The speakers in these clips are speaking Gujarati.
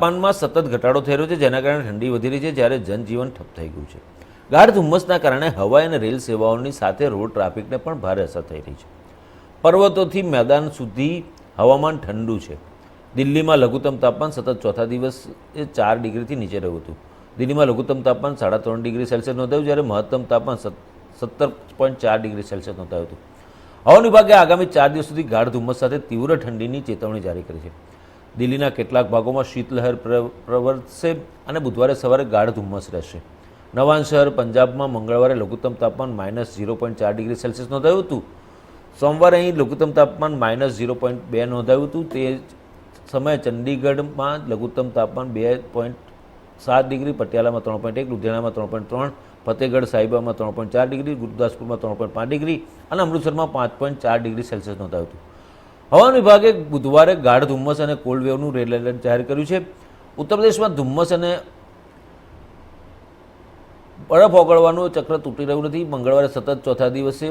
તાપમાનમાં સતત ઘટાડો થઈ રહ્યો છે, જેના કારણે ઠંડી વધી રહી છે, જ્યારે જનજીવન ઠપ થઈ ગયું છે. ગાઢ ધુમ્મસના કારણે હવાઈ અને રેલ સેવાઓની સાથે રોડ ટ્રાફિકને પણ ભારે અસર થઈ રહી છે. પર્વતોથી મેદાન સુધી હવામાન ઠંડુ છે. દિલ્હીમાં લઘુત્તમ તાપમાન સતત ચોથા દિવસે 4 ડિગ્રીથી નીચે રહ્યું હતું. દિલ્હીમાં લઘુત્તમ તાપમાન 3.5 ડિગ્રી સેલ્સિયસ નોંધાયું, જ્યારે મહત્તમ તાપમાન 17.4 ડિગ્રી સેલ્સિયસ નોંધાયું હતું. હવામાન વિભાગે આગામી 4 દિવસ સુધી ગાઢ ધુમ્મસ સાથે તીવ્ર ઠંડીની ચેતવણી જારી કરી છે. દિલ્હીના કેટલાક ભાગોમાં શીતલહેર પ્રવર્તશે અને બુધવારે સવારે ગાઢ ધુમ્મસ રહેશે. નવાન શહેર પંજાબમાં મંગળવારે લઘુત્તમ તાપમાન -0.4 ડિગ્રી સેલ્સિયસ નોંધાયું હતું. સોમવારે અહીં લઘુત્તમ તાપમાન -0.2 નોંધાયું હતું. તે સમયે ચંડીગઢમાં લઘુત્તમ તાપમાન 2.7 ડિગ્રી, પટિયાલામાં 3.1, લુધિયાણામાં 3.3, ફતેહગઢ સાહિબમાં 3.4 ડિગ્રી, ગુરદાસપુરમાં 3.5 ડિગ્રી અને અમૃતસરમાં 5.4 ડિગ્રી સેલ્સિયસ નોંધાયું હતું. હવામાન વિભાગે બુધવારે ગાઢ ધુમ્મસ અને કોલ્ડ વેવનું રેડ એલર્ટ જાહેર કર્યું છે. ઉત્તર પ્રદેશમાં ધુમ્મસ અને બરફ ઓગળવાનું ચક્ર તૂટી રહ્યું નથી. મંગળવારે સતત ચોથા દિવસે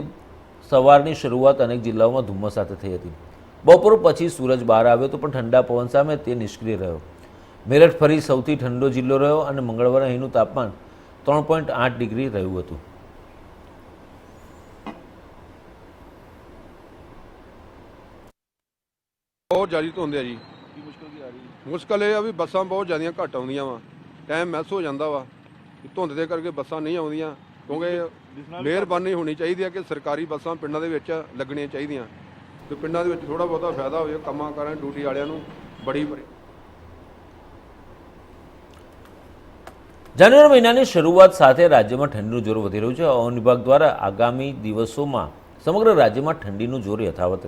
સવારની શરૂઆત અનેક જિલ્લાઓમાં ધુમ્મસ સાથે થઈ હતી. બપોર પછી સૂરજ બહાર આવ્યો હતો, પણ ઠંડા પવન સામે તે નિષ્ક્રિય રહ્યો. મેરઠ ફરી સૌથી ઠંડો જિલ્લો રહ્યો અને મંગળવારે અહીંનું તાપમાન 3.8 ડિગ્રી રહ્યું હતું. बहुत ज़्यादा धुंध है जी। मुश्किल ये भी बसा बहुत ज़्यादा घट आउंदियां वा, टाइम मैस हो जाता वा, धुंध के करके बसा नहीं आउंदियां, क्योंकि मेहरबानी होनी चाहिए कि सरकारी बसा पिंडां दे विच लगनियां चाहिए, तो पिंडां दे विच थोड़ा बहुता फायदा हो कामां करें ड्यूटी वालियां नूं बड़ी बड़ी। જાન્યુઆરી મહિનાની શરૂઆત સાથે રાજ્યમાં ઠંડીનું જોર વધી રહ્યું છે. હવામાન વિભાગ દ્વારા આગામી દિવસોમાં સમગ્ર રાજ્યમાં ઠંડીનું જોર યથાવત રહેશે.